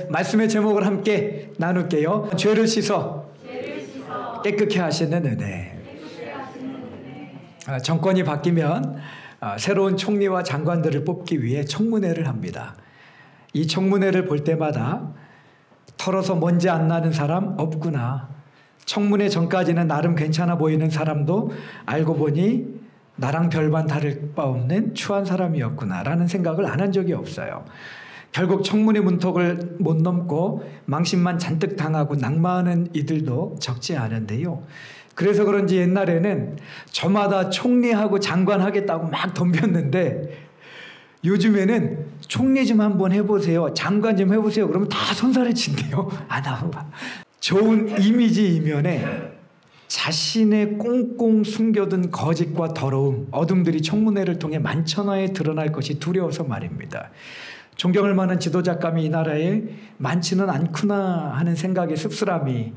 말씀의 제목을 함께 나눌게요. 죄를 씻어 깨끗게 하시는 은혜. 정권이 바뀌면 새로운 총리와 장관들을 뽑기 위해 청문회를 합니다. 이 청문회를 볼 때마다 털어서 먼지 안 나는 사람 없구나. 청문회 전까지는 나름 괜찮아 보이는 사람도 알고 보니 나랑 별반 다를 바 없는 추한 사람이었구나 라는 생각을 안 한 적이 없어요. 결국 청문회 문턱을 못 넘고 망신만 잔뜩 당하고 낙마하는 이들도 적지 않은데요. 그래서 그런지 옛날에는 저마다 총리하고 장관 하겠다고 막 덤볐는데 요즘에는 총리 좀 한번 해보세요. 장관 좀 해보세요. 그러면 다 손살을 친대요. 안 하고. 좋은 이미지 이면에 자신의 꽁꽁 숨겨둔 거짓과 더러움, 어둠들이 청문회를 통해 만천하에 드러날 것이 두려워서 말입니다. 존경할 만한 지도자감이 이 나라에 많지는 않구나 하는 생각에 씁쓸함이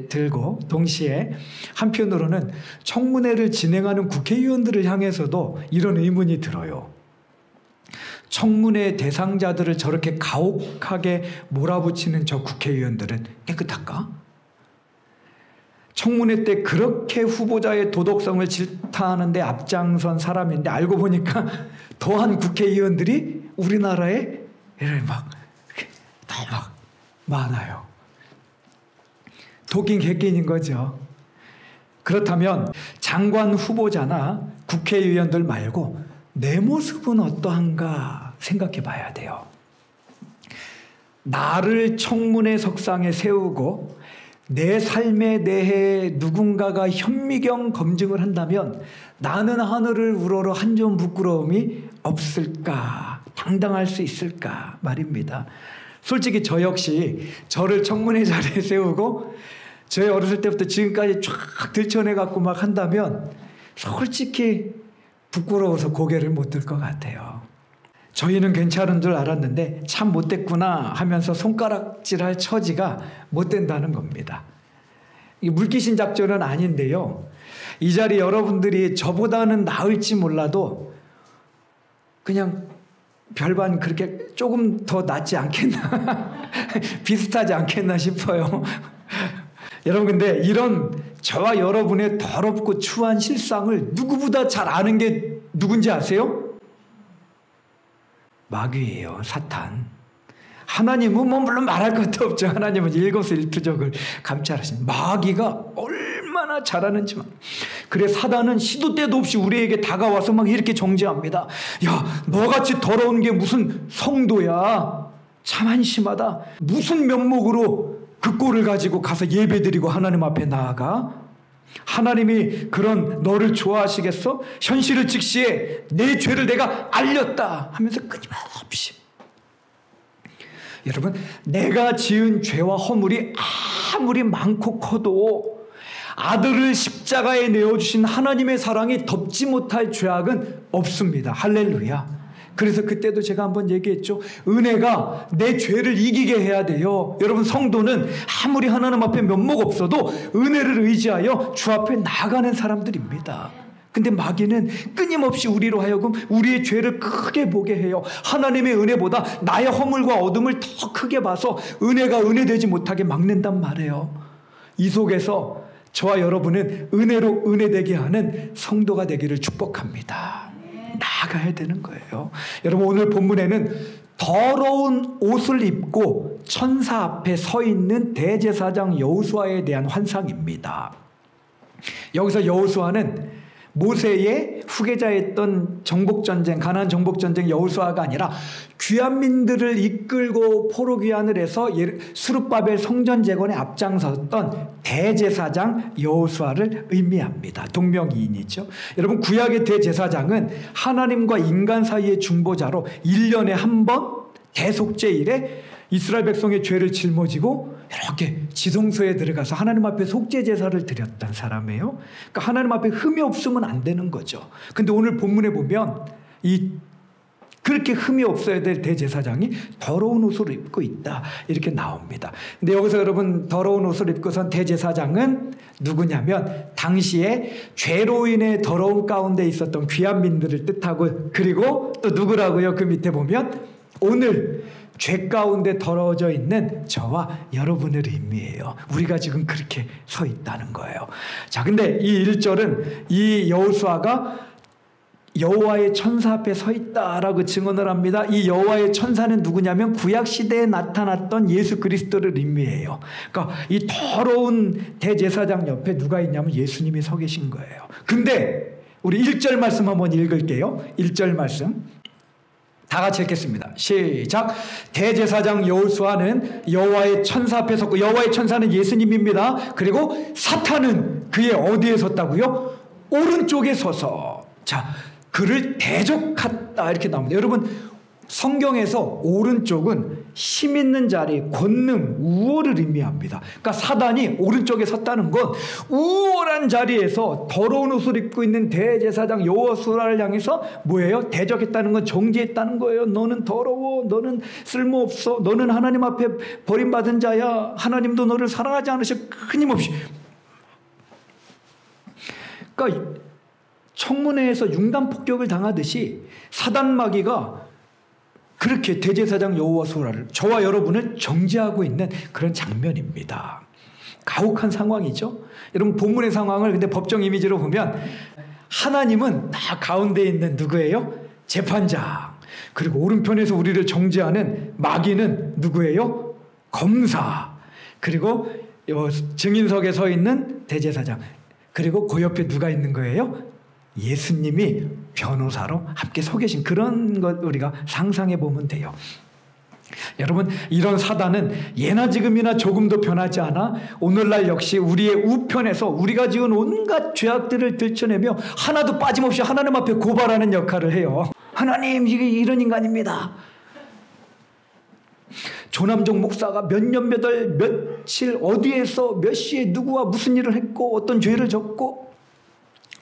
들고, 동시에 한편으로는 청문회를 진행하는 국회의원들을 향해서도 이런 의문이 들어요. 청문회 대상자들을 저렇게 가혹하게 몰아붙이는 저 국회의원들은 깨끗할까? 청문회 때 그렇게 후보자의 도덕성을 질타하는 데 앞장선 사람인데 알고 보니까 더한 국회의원들이 우리나라에 막 많아요. 독인 객긴인 거죠. 그렇다면 장관 후보자나 국회의원들 말고 내 모습은 어떠한가 생각해 봐야 돼요. 나를 청문회 석상에 세우고 내 삶에 대해 누군가가 현미경 검증을 한다면 나는 하늘을 우러러 한 점 부끄러움이 없을까? 당당할 수 있을까? 말입니다. 솔직히 저 역시 저를 청문회 자리에 세우고 저의 어렸을 때부터 지금까지 쫙 들춰내갖고 막 한다면 솔직히 부끄러워서 고개를 못 들 것 같아요. 저희는 괜찮은 줄 알았는데 참 못됐구나 하면서 손가락질할 처지가 못 된다는 겁니다. 이게 물귀신 작전은 아닌데요. 이 자리 여러분들이 저보다는 나을지 몰라도 그냥 별반 그렇게 조금 더 낫지 않겠나 비슷하지 않겠나 싶어요. 여러분, 근데 이런 저와 여러분의 더럽고 추한 실상을 누구보다 잘 아는 게 누군지 아세요? 마귀예요. 사탄. 하나님은 물론 말할 것도 없죠. 하나님은 일거수일투족을 감찰하신 마귀가 얼마나 잘하는지만. 그래 사단은 시도 때도 없이 우리에게 다가와서 막 이렇게 정죄합니다. 야, 너같이 더러운 게 무슨 성도야. 참 한심하다. 무슨 면목으로 그 꼴을 가지고 가서 예배드리고 하나님 앞에 나아가? 하나님이 그런 너를 좋아하시겠어? 현실을 직시해. 내 죄를 내가 알렸다 하면서 끊임없이. 여러분, 내가 지은 죄와 허물이 아무리 많고 커도 아들을 십자가에 내어주신 하나님의 사랑이 덮지 못할 죄악은 없습니다. 할렐루야. 그래서 그때도 제가 한번 얘기했죠. 은혜가 내 죄를 이기게 해야 돼요. 여러분, 성도는 아무리 하나님 앞에 면목 없어도 은혜를 의지하여 주 앞에 나아가는 사람들입니다. 근데 마귀는 끊임없이 우리로 하여금 우리의 죄를 크게 보게 해요. 하나님의 은혜보다 나의 허물과 어둠을 더 크게 봐서 은혜가 은혜되지 못하게 막는단 말이에요. 이 속에서 저와 여러분은 은혜로 은혜되게 하는 성도가 되기를 축복합니다. 나아가야 되는 거예요. 여러분, 오늘 본문에는 더러운 옷을 입고 천사 앞에 서 있는 대제사장 여호수아에 대한 환상입니다. 여기서 여호수아는 모세의 후계자였던 정복전쟁, 가나안 정복전쟁 여호수아가 아니라 귀환민들을 이끌고 포로귀환을 해서 스룹바벨 성전재건에 앞장섰던 대제사장 여호수아를 의미합니다. 동명이인이죠. 여러분, 구약의 대제사장은 하나님과 인간 사이의 중보자로 1년에 한 번 대속죄일에 이스라엘 백성의 죄를 짊어지고 이렇게 지성소에 들어가서 하나님 앞에 속죄 제사를 드렸던 사람이에요. 그러니까 하나님 앞에 흠이 없으면 안 되는 거죠. 근데 오늘 본문에 보면 그렇게 흠이 없어야 될 대제사장이 더러운 옷을 입고 있다, 이렇게 나옵니다. 근데 여기서 여러분, 더러운 옷을 입고선 대제사장은 누구냐면 당시에 죄로 인해 더러운 가운데 있었던 귀환민들을 뜻하고, 그리고 또 누구라고요? 그 밑에 보면 오늘 죄 가운데 더러워져 있는 저와 여러분을 의미해요. 우리가 지금 그렇게 서 있다는 거예요. 자, 근데 이 1절은 이 여호수아가 여호와의 천사 앞에 서 있다라고 증언을 합니다. 이 여호와의 천사는 누구냐면 구약 시대에 나타났던 예수 그리스도를 의미해요. 그러니까 이 더러운 대제사장 옆에 누가 있냐면 예수님이 서 계신 거예요. 근데 우리 1절 말씀 한번 읽을게요. 1절 말씀 다 같이 읽겠습니다. 시작. 대제사장 여호수아는 여호와의 천사 앞에 섰고, 여호와의 천사는 예수님입니다. 그리고 사탄은 그의 어디에 섰다고요? 오른쪽에 서서. 자, 그를 대적했다 이렇게 나옵니다. 여러분, 성경에서 오른쪽은 힘 있는 자리, 권능, 우월을 의미합니다. 그러니까 사단이 오른쪽에 섰다는 건 우월한 자리에서 더러운 옷을 입고 있는 대제사장 여호수아를 향해서 뭐예요? 대적했다는 건 정죄했다는 거예요. 너는 더러워, 너는 쓸모없어, 너는 하나님 앞에 버림받은 자야, 하나님도 너를 사랑하지 않으셔. 끊임없이. 그러니까 청문회에서 융단 폭격을 당하듯이 사단 마귀가 그렇게 대제사장 여호수아를, 저와 여러분을 정죄하고 있는 그런 장면입니다. 가혹한 상황이죠. 여러분, 본문의 상황을 근데 법정 이미지로 보면 하나님은 다 가운데 있는 누구예요? 재판장. 그리고 오른편에서 우리를 정죄하는 마귀는 누구예요? 검사. 그리고 증인석에 서 있는 대제사장. 그리고 그 옆에 누가 있는 거예요? 예수님이 변호사로 함께 서 계신 그런 것 우리가 상상해 보면 돼요. 여러분, 이런 사단은 예나 지금이나 조금도 변하지 않아 오늘날 역시 우리의 우편에서 우리가 지은 온갖 죄악들을 들춰내며 하나도 빠짐없이 하나님 앞에 고발하는 역할을 해요. 하나님, 이게 이런 인간입니다. 조남종 목사가 몇 년 몇 월 며칠 어디에서 몇 시에 누구와 무슨 일을 했고 어떤 죄를 졌고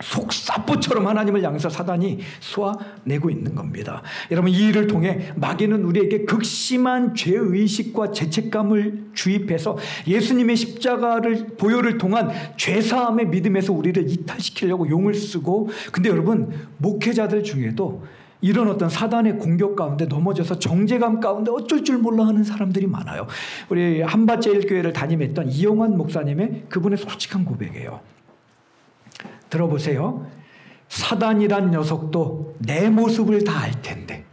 속사포처럼 하나님을 향해서 사단이 쏘아내고 있는 겁니다. 여러분, 이 일을 통해 마귀는 우리에게 극심한 죄의식과 죄책감을 주입해서 예수님의 십자가를 보혈을 통한 죄사함의 믿음에서 우리를 이탈시키려고 용을 쓰고, 근데 여러분, 목회자들 중에도 이런 어떤 사단의 공격 가운데 넘어져서 정죄감 가운데 어쩔 줄 몰라 하는 사람들이 많아요. 우리 한밭제일교회를 담임했던 이용환 목사님의 그분의 솔직한 고백이에요. 들어보세요. 사단이란 녀석도 내 모습을 다 알 텐데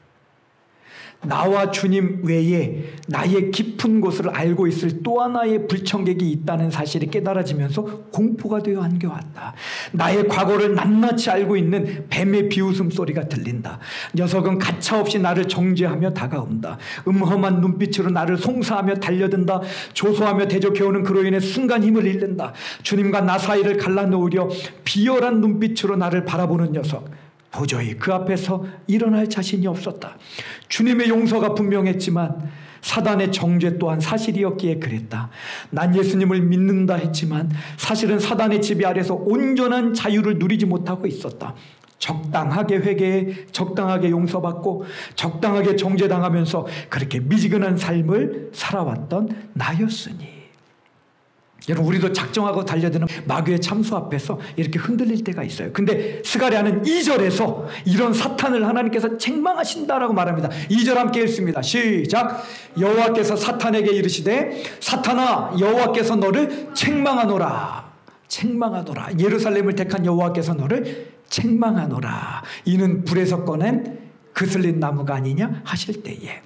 나와 주님 외에 나의 깊은 곳을 알고 있을 또 하나의 불청객이 있다는 사실이 깨달아지면서 공포가 되어 안겨왔다. 나의 과거를 낱낱이 알고 있는 뱀의 비웃음 소리가 들린다. 녀석은 가차없이 나를 정죄하며 다가온다. 음험한 눈빛으로 나를 송사하며 달려든다. 조소하며 대적해오는 그로 인해 순간 힘을 잃는다. 주님과 나 사이를 갈라놓으려 비열한 눈빛으로 나를 바라보는 녀석, 도저히 그 앞에서 일어날 자신이 없었다. 주님의 용서가 분명했지만 사단의 정죄 또한 사실이었기에 그랬다. 난 예수님을 믿는다 했지만 사실은 사단의 지배 아래서 온전한 자유를 누리지 못하고 있었다. 적당하게 회개해 적당하게 용서받고 적당하게 정죄당하면서 그렇게 미지근한 삶을 살아왔던 나였으니. 여러분, 우리도 작정하고 달려드는 마귀의 참수 앞에서 이렇게 흔들릴 때가 있어요. 근데 스가랴는 2절에서 이런 사탄을 하나님께서 책망하신다라고 말합니다. 2절 함께 읽습니다. 시작. 여호와께서 사탄에게 이르시되 사탄아, 여호와께서 너를 책망하노라. 책망하노라. 예루살렘을 택한 여호와께서 너를 책망하노라. 이는 불에서 꺼낸 그슬린 나무가 아니냐 하실 때에.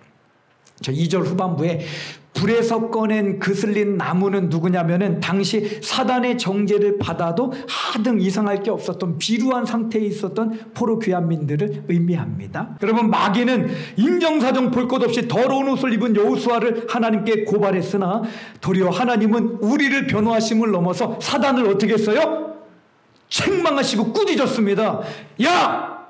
저 2절 후반부에 불에서 꺼낸 그슬린 나무는 누구냐면은 당시 사단의 정죄를 받아도 하등 이상할 게 없었던 비루한 상태에 있었던 포로 귀환민들을 의미합니다. 여러분, 마귀는 인정사정 볼 것 없이 더러운 옷을 입은 여호수아를 하나님께 고발했으나 도리어 하나님은 우리를 변호하심을 넘어서 사단을 어떻게 했어요? 책망하시고 꾸짖었습니다. 야!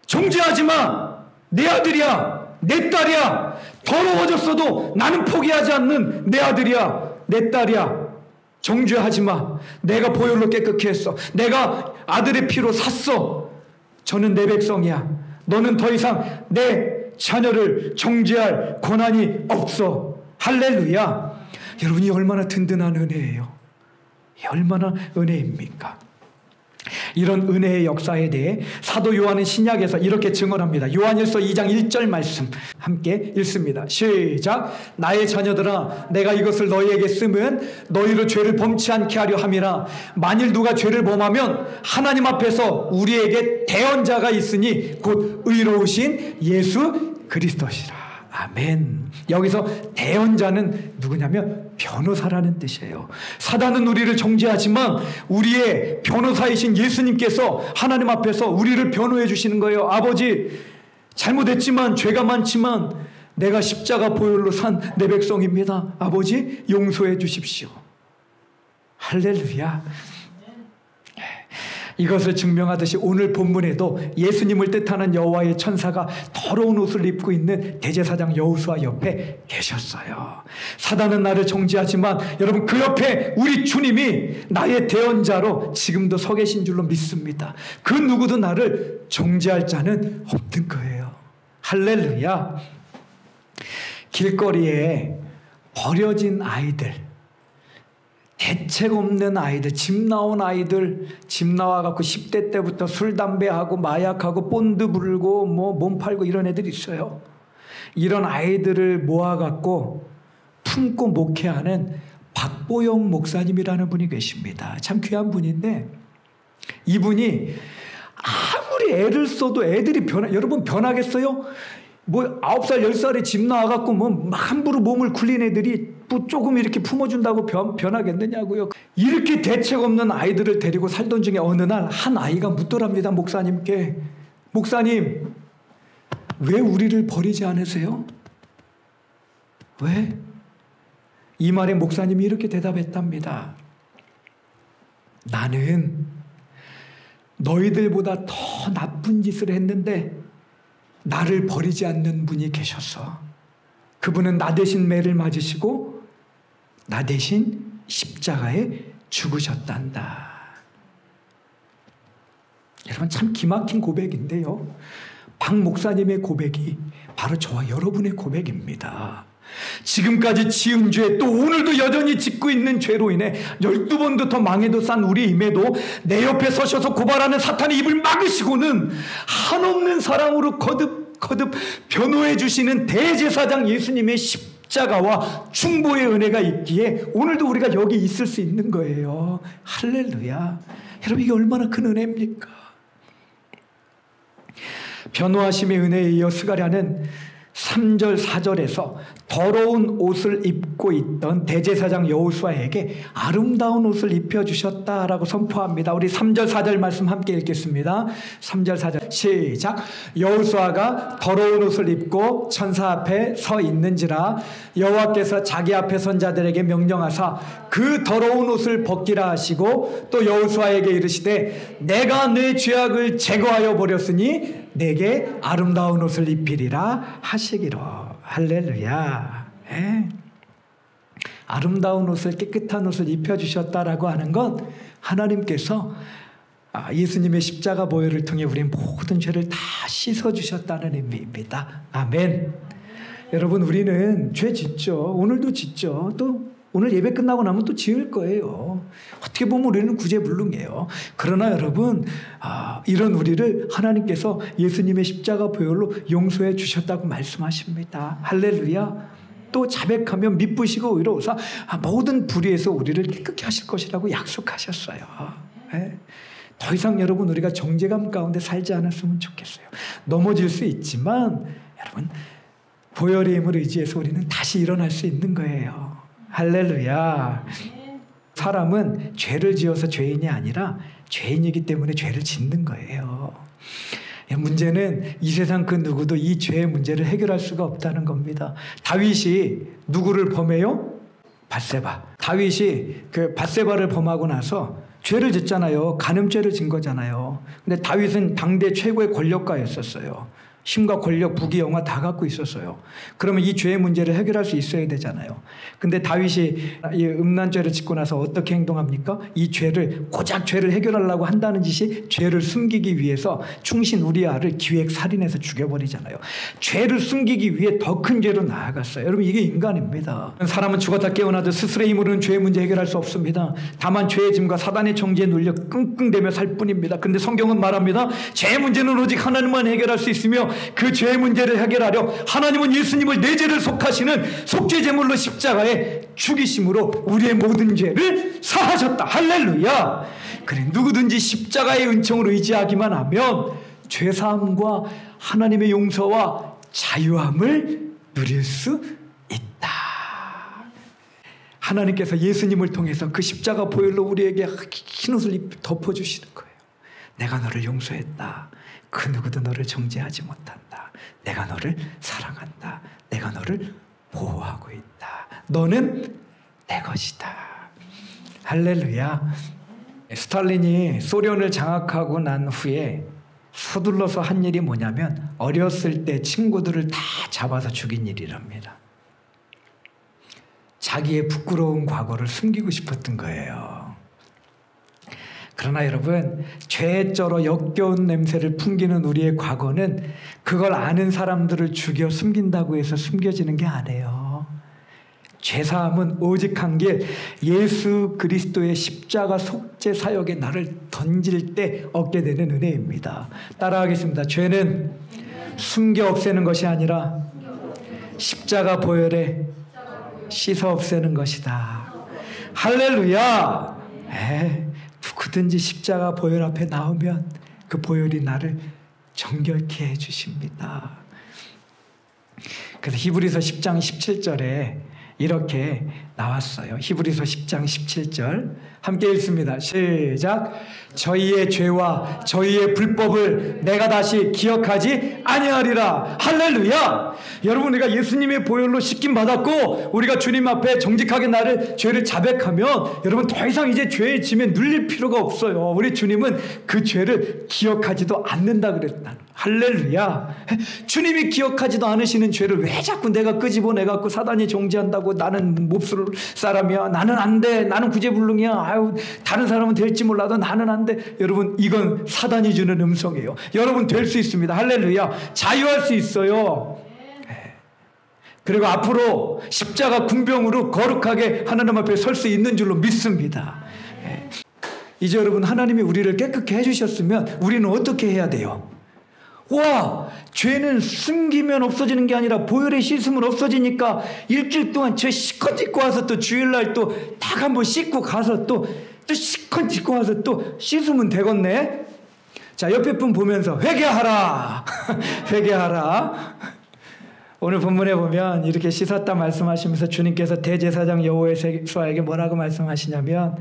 정죄하지 마! 내 아들이야! 내 딸이야! 더러워졌어도 나는 포기하지 않는 내 아들이야, 내 딸이야. 정죄하지 마. 내가 보혈로 깨끗게 했어. 내가 아들의 피로 샀어. 저는 내 백성이야. 너는 더 이상 내 자녀를 정죄할 권한이 없어. 할렐루야. 여러분이 얼마나 든든한 은혜예요. 얼마나 은혜입니까? 이런 은혜의 역사에 대해 사도 요한은 신약에서 이렇게 증언합니다. 요한일서 2장 1절 말씀 함께 읽습니다. 시작. 나의 자녀들아 내가 이것을 너희에게 쓰면 너희로 죄를 범치 않게 하려 함이라. 만일 누가 죄를 범하면 하나님 앞에서 우리에게 대언자가 있으니 곧 의로우신 예수 그리스도시라. 아멘. 여기서 대언자는 누구냐면 변호사라는 뜻이에요. 사단은 우리를 정죄하지만 우리의 변호사이신 예수님께서 하나님 앞에서 우리를 변호해 주시는 거예요. 아버지, 잘못했지만 죄가 많지만 내가 십자가 보혈로 산 내 백성입니다. 아버지, 용서해 주십시오. 할렐루야. 이것을 증명하듯이 오늘 본문에도 예수님을 뜻하는 여호와의 천사가 더러운 옷을 입고 있는 대제사장 여호수아 옆에 계셨어요. 사단은 나를 정죄하지만 여러분 그 옆에 우리 주님이 나의 대언자로 지금도 서 계신 줄로 믿습니다. 그 누구도 나를 정죄할 자는 없는 거예요. 할렐루야. 길거리에 버려진 아이들, 대책 없는 아이들, 집 나온 아이들, 집 나와갖고 10대 때부터 술, 담배하고 마약하고 본드 불고 몸 팔고 이런 애들이 있어요. 이런 아이들을 모아갖고 품고 목회하는 박보영 목사님이라는 분이 계십니다. 참 귀한 분인데 이분이 아무리 애를 써도 애들이 여러분 변하겠어요? 9살, 10살에 집 나와갖고 함부로 몸을 굴린 애들이 조금 이렇게 품어준다고 변하겠느냐고요. 이렇게 대책 없는 아이들을 데리고 살던 중에 어느 날 한 아이가 묻더랍니다. 목사님께. 목사님, 왜 우리를 버리지 않으세요? 왜? 이 말에 목사님이 이렇게 대답했답니다. 나는 너희들보다 더 나쁜 짓을 했는데 나를 버리지 않는 분이 계셔서 그분은 나 대신 매를 맞으시고 나 대신 십자가에 죽으셨단다. 여러분 참 기막힌 고백인데요. 박 목사님의 고백이 바로 저와 여러분의 고백입니다. 지금까지 지은 죄, 또 오늘도 여전히 짓고 있는 죄로 인해 12번도 더 망해도 싼 우리임에도 내 옆에 서셔서 고발하는 사탄의 입을 막으시고는 한없는 사랑으로 거듭 변호해 주시는 대제사장 예수님의 십자가와 중보의 은혜가 있기에 오늘도 우리가 여기 있을 수 있는 거예요. 할렐루야. 여러분 이게 얼마나 큰 은혜입니까? 변호하심의 은혜에 이어 스가랴는 3절 4절에서 더러운 옷을 입고 있던 대제사장 여호수아에게 아름다운 옷을 입혀주셨다라고 선포합니다. 우리 3절 4절 말씀 함께 읽겠습니다. 3절 4절 시작. 여호수아가 더러운 옷을 입고 천사 앞에 서 있는지라 여호와께서 자기 앞에 선 자들에게 명령하사 그 더러운 옷을 벗기라 하시고 또 여호수아에게 이르시되 내가 내 죄악을 제거하여 버렸으니 내게 아름다운 옷을 입히리라 하시기로. 할렐루야. 아름다운 옷을, 깨끗한 옷을 입혀주셨다라고 하는 건 하나님께서 예수님의 십자가 보혈을 통해 우리의 모든 죄를 다 씻어주셨다는 의미입니다. 아멘. 여러분 우리는 죄 짓죠. 오늘도 짓죠. 또 오늘 예배 끝나고 나면 또 지을 거예요. 어떻게 보면 우리는 구제불능이에요. 그러나 여러분 이런 우리를 하나님께서 예수님의 십자가 보혈로 용서해 주셨다고 말씀하십니다. 할렐루야. 또 자백하면 미쁘시고 의로우사 모든 불의에서 우리를 깨끗게 하실 것이라고 약속하셨어요. 더 이상 여러분 우리가 정죄감 가운데 살지 않았으면 좋겠어요. 넘어질 수 있지만 여러분 보혈의 힘을 의지해서 우리는 다시 일어날 수 있는 거예요. 할렐루야. 사람은 죄를 지어서 죄인이 아니라 죄인이기 때문에 죄를 짓는 거예요. 문제는 이 세상 그 누구도 이 죄의 문제를 해결할 수가 없다는 겁니다. 다윗이 누구를 범해요? 밧세바. 다윗이 그 밧세바를 범하고 나서 죄를 짓잖아요. 간음죄를 진 거잖아요. 근데 다윗은 당대 최고의 권력가였었어요. 힘과 권력, 부귀, 영화 다 갖고 있었어요. 그러면 이 죄의 문제를 해결할 수 있어야 되잖아요. 근데 다윗이 이 음란죄를 짓고 나서 어떻게 행동합니까? 이 죄를, 고작 죄를 해결하려고 한다는 짓이 죄를 숨기기 위해서 충신 우리아를 기획살인해서 죽여버리잖아요. 죄를 숨기기 위해 더 큰 죄로 나아갔어요. 여러분, 이게 인간입니다. 사람은 죽었다 깨어나도 스스로의 힘으로는 죄의 문제 해결할 수 없습니다. 다만 죄의 짐과 사단의 정죄에 눌려 끙끙대며 살 뿐입니다. 근데 성경은 말합니다. 죄의 문제는 오직 하나님만 해결할 수 있으며 그 죄의 문제를 해결하려 하나님은 예수님을 내 죄를 속하시는 속죄 제물로 십자가에 죽이심으로 우리의 모든 죄를 사하셨다. 할렐루야. 그래, 누구든지 십자가의 은총을 의지하기만 하면 죄사함과 하나님의 용서와 자유함을 누릴 수 있다. 하나님께서 예수님을 통해서 그 십자가 보혈로 우리에게 흰옷을 덮어주시는 거예요. 내가 너를 용서했다. 그 누구도 너를 정죄하지 못한다. 내가 너를 사랑한다. 내가 너를 보호하고 있다. 너는 내 것이다. 할렐루야. 스탈린이 소련을 장악하고 난 후에 서둘러서 한 일이 뭐냐면 어렸을 때 친구들을 다 잡아서 죽인 일이랍니다. 자기의 부끄러운 과거를 숨기고 싶었던 거예요. 그러나 여러분, 죄에 쩔어 역겨운 냄새를 풍기는 우리의 과거는 그걸 아는 사람들을 죽여 숨긴다고 해서 숨겨지는 게 아니에요. 죄사함은 오직 한 길, 예수 그리스도의 십자가 속죄 사역에 나를 던질 때 얻게 되는 은혜입니다. 따라하겠습니다. 죄는 숨겨 없애는 것이 아니라 십자가 보혈에 씻어 없애는 것이다. 할렐루야. 누구든지 십자가 보혈 앞에 나오면 그 보혈이 나를 정결케 해주십니다. 그래서 히브리서 10장 17절에 이렇게 나왔어요. 히브리서 10장 17절 함께 읽습니다. 시작. 저희의 죄와 저희의 불법을 내가 다시 기억하지 아니하리라. 할렐루야. 여러분, 우리가 예수님의 보혈로 씻김 받았고 우리가 주님 앞에 정직하게 나를 죄를 자백하면 여러분 더 이상 이제 죄의 짐에 눌릴 필요가 없어요. 우리 주님은 그 죄를 기억하지도 않는다 그랬다. 할렐루야. 주님이 기억하지도 않으시는 죄를 왜 자꾸 내가 끄집어내갖고 사단이 정죄한다고 나는 몹쓸 사람이야. 나는 안 돼. 나는 구제불능이야. 아유, 다른 사람은 될지 몰라도 나는 안 돼. 여러분, 이건 사단이 주는 음성이에요. 여러분 될 수 있습니다. 할렐루야. 자유할 수 있어요. 그리고 앞으로 십자가 군병으로 거룩하게 하나님 앞에 설 수 있는 줄로 믿습니다. 이제 여러분, 하나님이 우리를 깨끗게 해주셨으면 우리는 어떻게 해야 돼요? 와, 죄는 숨기면 없어지는 게 아니라 보혈에 씻으면 없어지니까 일주일 동안 죄 시컷 짓고 와서 또 주일날 또 딱 한번 씻고 가서 또 시컷 짓고 와서 또 씻으면 되겠네. 자, 옆에 분 보면서 회개하라. 회개하라. 오늘 본문에 보면 이렇게 씻었다 말씀하시면서 주님께서 대제사장 여호수아에게 뭐라고 말씀하시냐면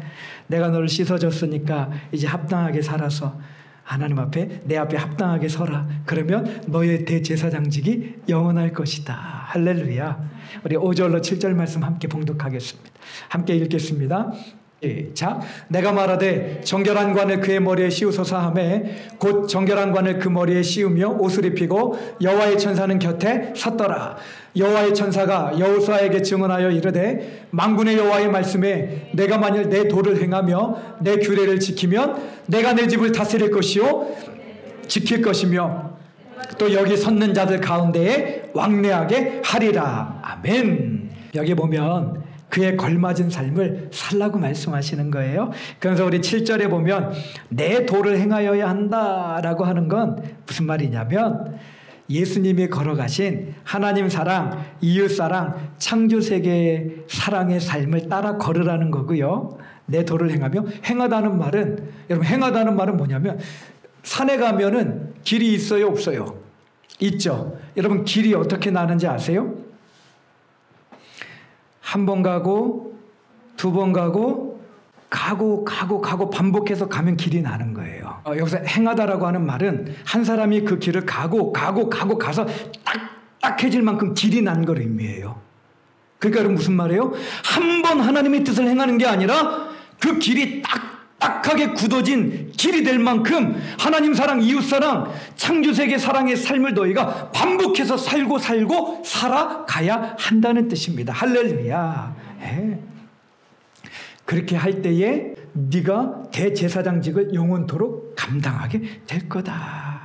내가 너를 씻어줬으니까 이제 합당하게 살아서 하나님 앞에 내 앞에 합당하게 서라. 그러면 너의 대제사장직이 영원할 것이다. 할렐루야. 우리 5절로 7절 말씀 함께 봉독하겠습니다. 함께 읽겠습니다. 자, 내가 말하되 정결한 관을 그의 머리에 씌우소서 하매 곧 정결한 관을 그 머리에 씌우며 옷을 입히고 여호와의 천사는 곁에 섰더라. 여호와의 천사가 여호수아에게 증언하여 이르되 만군의 여호와의 말씀에 내가 만일 내 도를 행하며 내 규례를 지키면 내가 내 집을 다스릴 것이요 지킬 것이며 또 여기 섰는 자들 가운데에 왕래하게 하리라. 아멘. 여기 보면 그에 걸맞은 삶을 살라고 말씀하시는 거예요. 그래서 우리 7절에 보면 내 도를 행하여야 한다라고 하는 건 무슨 말이냐면 예수님이 걸어가신 하나님 사랑, 이웃 사랑, 창조세계의 사랑의 삶을 따라 걸으라는 거고요. 내 도를 행하며, 행하다는 말은, 여러분 행하다는 말은 뭐냐면 산에 가면은 길이 있어요, 없어요? 있죠. 여러분 길이 어떻게 나는지 아세요? 한 번 가고 두 번 가고 반복해서 가면 길이 나는 거예요. 여기서 행하다라고 하는 말은 한 사람이 그 길을 가서 딱딱해질 만큼 길이 난 걸 의미해요. 그러니까 여러분 무슨 말이에요? 한 번 하나님의 뜻을 행하는 게 아니라 그 길이 딱딱하게 굳어진 길이 될 만큼 하나님 사랑, 이웃 사랑, 창조세계 사랑의 삶을 너희가 반복해서 살고 살아가야 한다는 뜻입니다. 할렐루야. 네. 그렇게 할 때에 네가 대제사장직을 영원토록 감당하게 될 거다.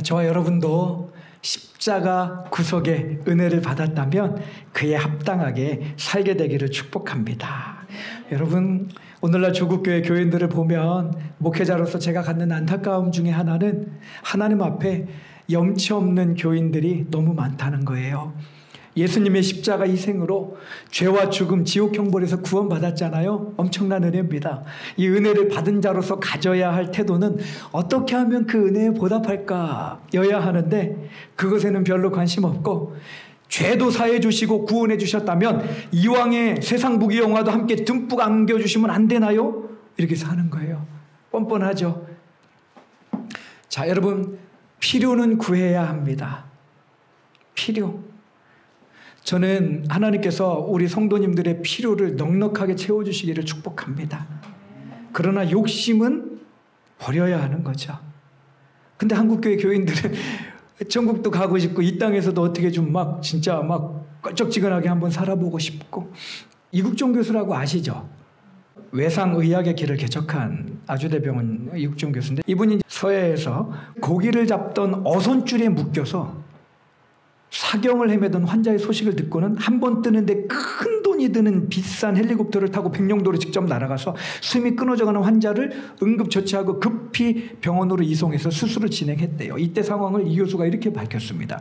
저와 여러분도 십자가 구속의 은혜를 받았다면 그에 합당하게 살게 되기를 축복합니다. 여러분, 오늘날 조국교회 교인들을 보면 목회자로서 제가 갖는 안타까움 중에 하나는 하나님 앞에 염치 없는 교인들이 너무 많다는 거예요. 예수님의 십자가 희생으로 죄와 죽음, 지옥 형벌에서 구원받았잖아요. 엄청난 은혜입니다. 이 은혜를 받은 자로서 가져야 할 태도는 어떻게 하면 그 은혜에 보답할까 여야 하는데 그것에는 별로 관심 없고 죄도 사해 주시고 구원해 주셨다면 이왕의 세상 무기영화도 함께 듬뿍 안겨주시면 안 되나요? 이렇게 사는 거예요. 뻔뻔하죠. 자, 여러분, 필요는 구해야 합니다. 필요. 저는 하나님께서 우리 성도님들의 필요를 넉넉하게 채워주시기를 축복합니다. 그러나 욕심은 버려야 하는 거죠. 근데 한국교회 교인들은 천국도 가고 싶고 이 땅에서도 어떻게 좀 막 진짜 막 껄쩍지근하게 한번 살아보고 싶고. 이국종 교수라고 아시죠? 외상의학의 길을 개척한 아주대병원 이국종 교수인데 이분이 서해에서 고기를 잡던 어선줄에 묶여서 사경을 헤매던 환자의 소식을 듣고는 한 번 뜨는데 큰 돈이 드는 비싼 헬리콥터를 타고 백령도로 직접 날아가서 숨이 끊어져가는 환자를 응급처치하고 급히 병원으로 이송해서 수술을 진행했대요. 이때 상황을 이 교수가 이렇게 밝혔습니다.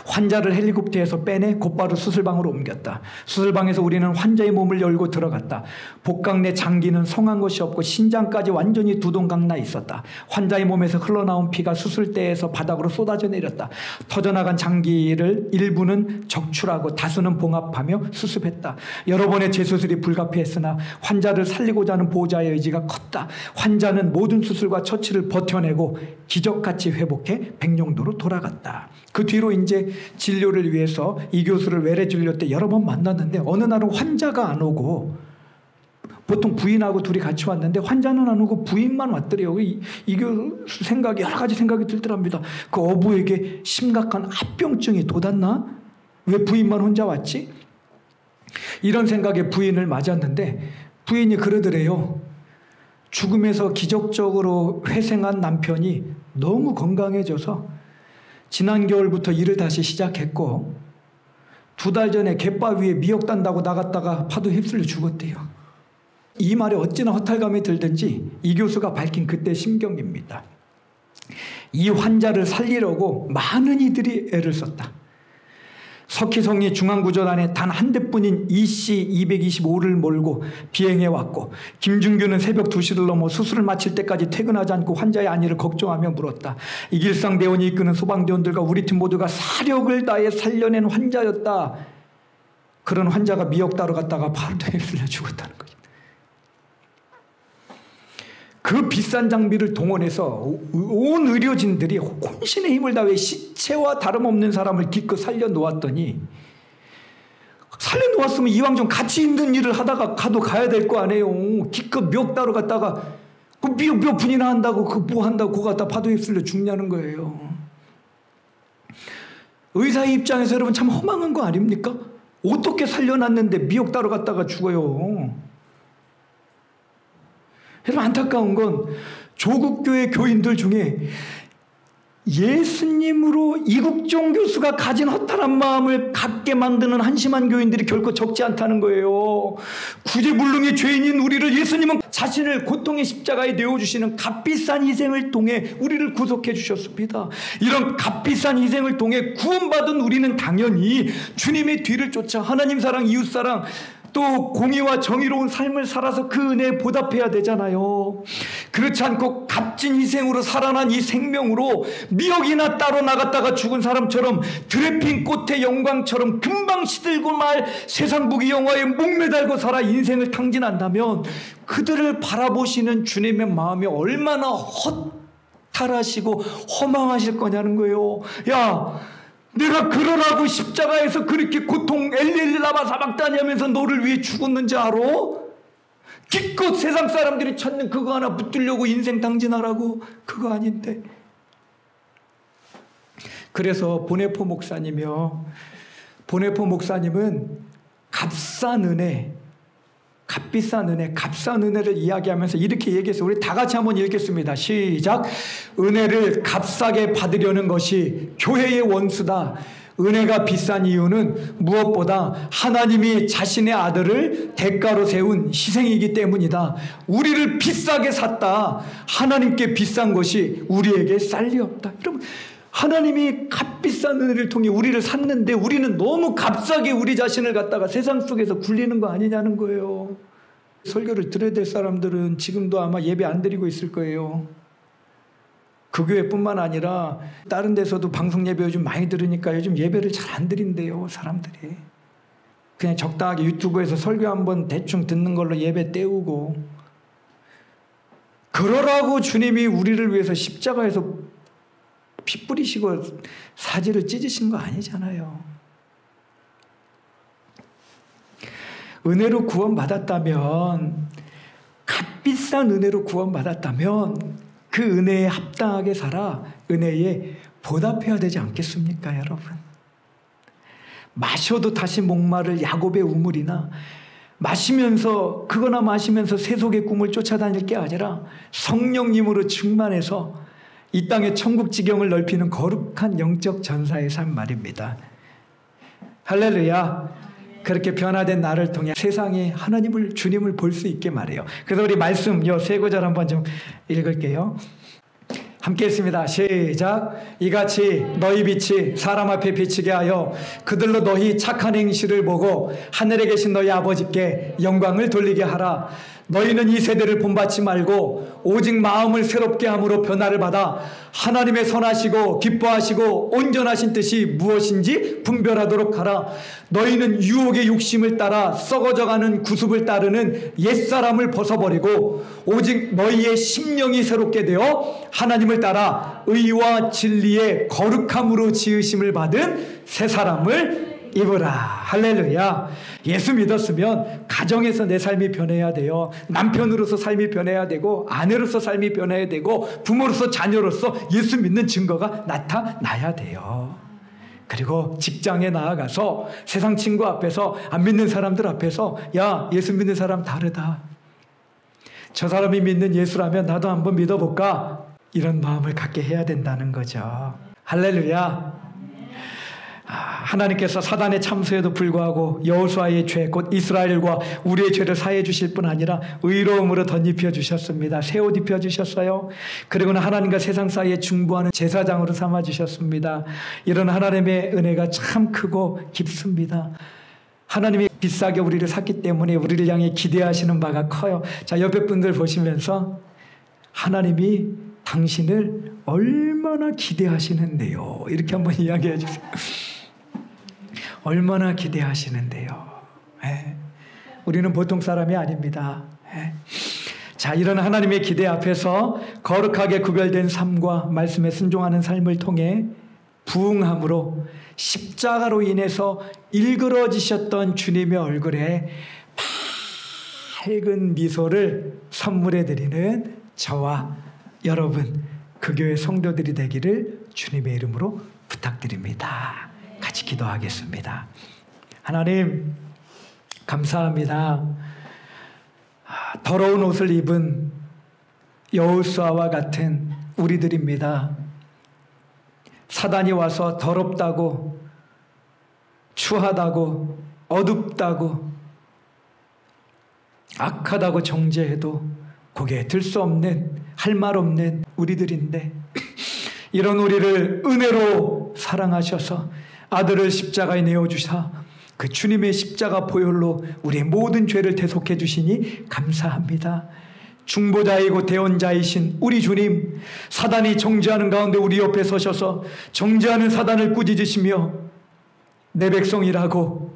환자를 헬리콥터에서 빼내 곧바로 수술방으로 옮겼다. 수술방에서 우리는 환자의 몸을 열고 들어갔다. 복강 내 장기는 성한 것이 없고 신장까지 완전히 두동강 나 있었다. 환자의 몸에서 흘러나온 피가 수술대에서 바닥으로 쏟아져 내렸다. 터져나간 장기를 일부는 적출하고 다수는 봉합하며 수습했다. 여러 번의 재수술이 불가피했으나 환자를 살리고자 하는 보호자의 의지가 컸다. 환자는 모든 수술과 처치를 버텨내고 기적같이 회복해 백령도로 돌아갔다. 그 뒤로 이제 진료를 위해서 이 교수를 외래 진료 때 여러 번 만났는데 어느 날은 환자가 안 오고 보통 부인하고 둘이 같이 왔는데 환자는 안 오고 부인만 왔더래요. 이 교수 생각이 여러 가지 생각이 들더랍니다. 그 어부에게 심각한 합병증이 돋았나? 왜 부인만 혼자 왔지? 이런 생각에 부인을 맞았는데 부인이 그러더래요. 죽음에서 기적적으로 회생한 남편이 너무 건강해져서 지난 겨울부터 일을 다시 시작했고 2달 전에 갯바 위에 미역 딴다고 나갔다가 파도 휩쓸려 죽었대요. 이 말에 어찌나 허탈감이 들든지 이 교수가 밝힌 그때 심경입니다. 이 환자를 살리려고 많은 이들이 애를 썼다. 석희성리 중앙구조단에 단 한 대뿐인 EC-225를 몰고 비행해왔고 김준규는 새벽 2시를 넘어 수술을 마칠 때까지 퇴근하지 않고 환자의 안위를 걱정하며 물었다. 이길상 대원이 이끄는 소방대원들과 우리 팀 모두가 사력을 다해 살려낸 환자였다. 그런 환자가 미역 따러 갔다가 파도에 휩쓸려 죽었다는 거죠. 그 비싼 장비를 동원해서 온 의료진들이 혼신의 힘을 다해 시체와 다름없는 사람을 기껏 살려놓았더니 살려놓았으면 이왕 좀 같이 힘든 일을 하다가 가야 될 거 아니에요. 기껏 멱 따러 갔다가 그 미역 몇 분이나 한다고 그 뭐 한다고 그거 갖다 파도에 휩쓸려 죽냐는 거예요. 의사의 입장에서 여러분 참 허망한 거 아닙니까? 어떻게 살려놨는데 미역 따러 갔다가 죽어요. 여러분 안타까운 건 조국교회 교인들 중에 예수님으로 이국종 교수가 가진 허탈한 마음을 갖게 만드는 한심한 교인들이 결코 적지 않다는 거예요. 구제불능의 죄인인 우리를 예수님은 자신을 고통의 십자가에 내어주시는 값비싼 희생을 통해 우리를 구속해 주셨습니다. 이런 값비싼 희생을 통해 구원받은 우리는 당연히 주님의 뒤를 쫓아 하나님 사랑, 이웃 사랑, 또 공의와 정의로운 삶을 살아서 그 은혜에 보답해야 되잖아요. 그렇지 않고 값진 희생으로 살아난 이 생명으로 미역이나 따로 나갔다가 죽은 사람처럼 드레핀 꽃의 영광처럼 금방 시들고 말 세상 무기 영화에 목매달고 살아 인생을 탕진한다면 그들을 바라보시는 주님의 마음이 얼마나 허탈하시고 허망하실 거냐는 거예요. 야, 내가 그러라고 십자가에서 그렇게 고통 엘리엘리 라마 사박다니 하면서 너를 위해 죽었는지 알아? 기껏 세상 사람들이 찾는 그거 하나 붙들려고 인생 당진하라고. 그거 아닌데. 그래서 보네포 목사님은 값싼 은혜, 값비싼 은혜, 값싼 은혜를 이야기하면서 이렇게 얘기해서 우리 다 같이 한번 읽겠습니다. 시작. 은혜를 값싸게 받으려는 것이 교회의 원수다. 은혜가 비싼 이유는 무엇보다 하나님이 자신의 아들을 대가로 세운 희생이기 때문이다. 우리를 비싸게 샀다. 하나님께 비싼 것이 우리에게 쌀 리 없다. 여러분, 하나님이 값비싼 은혜를 통해 우리를 샀는데 우리는 너무 값싸게 우리 자신을 갖다가 세상 속에서 굴리는 거 아니냐는 거예요. 설교를 들어야 될 사람들은 지금도 아마 예배 안 드리고 있을 거예요. 그 교회뿐만 아니라 다른 데서도 방송 예배 요즘 많이 들으니까 요즘 예배를 잘 안 드린대요, 사람들이. 그냥 적당하게 유튜브에서 설교 한번 대충 듣는 걸로 예배 때우고. 그러라고 주님이 우리를 위해서 십자가에서 피 뿌리시고 사지를 찢으신 거 아니잖아요. 은혜로 구원받았다면, 값비싼 은혜로 구원받았다면 그 은혜에 합당하게 살아 은혜에 보답해야 되지 않겠습니까, 여러분? 마셔도 다시 목마를 야곱의 우물이나 마시면서 그거나 마시면서 세속의 꿈을 쫓아다닐 게 아니라 성령님으로 충만해서 이 땅의 천국 지경을 넓히는 거룩한 영적 전사의 삶 말입니다. 할렐루야. 그렇게 변화된 나를 통해 세상에 하나님을, 주님을 볼 수 있게 말해요. 그래서 우리 말씀 요 세 구절 한번 좀 읽을게요. 함께 했습니다. 시작. 이같이 너희 빛이 사람 앞에 비치게 하여 그들로 너희 착한 행실을 보고 하늘에 계신 너희 아버지께 영광을 돌리게 하라. 너희는 이 세대를 본받지 말고 오직 마음을 새롭게 함으로 변화를 받아 하나님의 선하시고 기뻐하시고 온전하신 뜻이 무엇인지 분별하도록 하라. 너희는 유혹의 욕심을 따라 썩어져가는 구습을 따르는 옛사람을 벗어버리고 오직 너희의 심령이 새롭게 되어 하나님을 따라 의와 진리의 거룩함으로 지으심을 받은 새 사람을 입으라. 할렐루야. 예수 믿었으면 가정에서 내 삶이 변해야 돼요. 남편으로서 삶이 변해야 되고 아내로서 삶이 변해야 되고 부모로서 자녀로서 예수 믿는 증거가 나타나야 돼요. 그리고 직장에 나아가서 세상 친구 앞에서 안 믿는 사람들 앞에서 야, 예수 믿는 사람 다르다. 저 사람이 믿는 예수라면 나도 한번 믿어볼까? 이런 마음을 갖게 해야 된다는 거죠. 할렐루야. 하나님께서 사단의 참소에도 불구하고 여호수아의 죄, 곧 이스라엘과 우리의 죄를 사해 주실 뿐 아니라 의로움으로 덧입혀 주셨습니다. 새 옷 입혀 주셨어요. 그리고는 하나님과 세상 사이에 중보하는 제사장으로 삼아 주셨습니다. 이런 하나님의 은혜가 참 크고 깊습니다. 하나님이 비싸게 우리를 샀기 때문에 우리를 향해 기대하시는 바가 커요. 자, 옆에 분들 보시면서 하나님이 당신을 얼마나 기대하시는데요. 이렇게 한번 이야기해 주세요. 얼마나 기대하시는데요. 예. 우리는 보통 사람이 아닙니다. 예. 자, 이런 하나님의 기대 앞에서 거룩하게 구별된 삶과 말씀에 순종하는 삶을 통해 부응함으로 십자가로 인해서 일그러지셨던 주님의 얼굴에 밝은 미소를 선물해 드리는 저와 여러분, 그 교회 성도들이 되기를 주님의 이름으로 부탁드립니다. 같이 기도하겠습니다. 하나님, 감사합니다. 더러운 옷을 입은 여호수아와 같은 우리들입니다. 사단이 와서 더럽다고, 추하다고, 어둡다고, 악하다고 정죄해도 고개에 들 수 없는, 할 말 없는 우리들인데 이런 우리를 은혜로 사랑하셔서 아들을 십자가에 내어주사 그 주님의 십자가 보혈로 우리의 모든 죄를 대속해 주시니 감사합니다. 중보자이고 대언자이신 우리 주님, 사단이 정죄하는 가운데 우리 옆에 서셔서 정죄하는 사단을 꾸짖으시며 내 백성이라고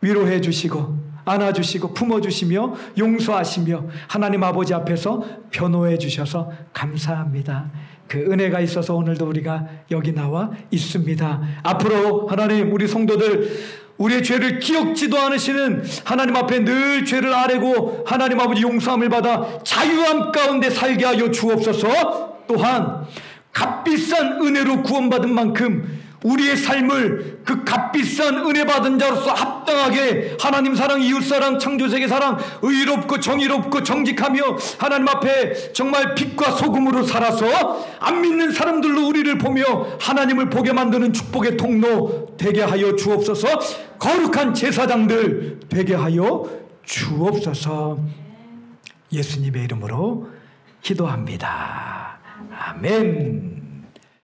위로해 주시고 안아주시고 품어주시며 용서하시며 하나님 아버지 앞에서 변호해 주셔서 감사합니다. 그 은혜가 있어서 오늘도 우리가 여기 나와 있습니다. 앞으로 하나님, 우리 성도들 우리의 죄를 기억지도 않으시는 하나님 앞에 늘 죄를 아뢰고 하나님 아버지 용서함을 받아 자유함 가운데 살게 하여 주옵소서. 또한 값비싼 은혜로 구원받은 만큼 우리의 삶을 그 값비싼 은혜 받은 자로서 합당하게 하나님 사랑, 이웃 사랑, 창조세계 사랑, 의롭고 정의롭고 정직하며 하나님 앞에 정말 빛과 소금으로 살아서 안 믿는 사람들로 우리를 보며 하나님을 보게 만드는 축복의 통로 되게 하여 주옵소서. 거룩한 제사장들 되게 하여 주옵소서. 예수님의 이름으로 기도합니다. 아멘.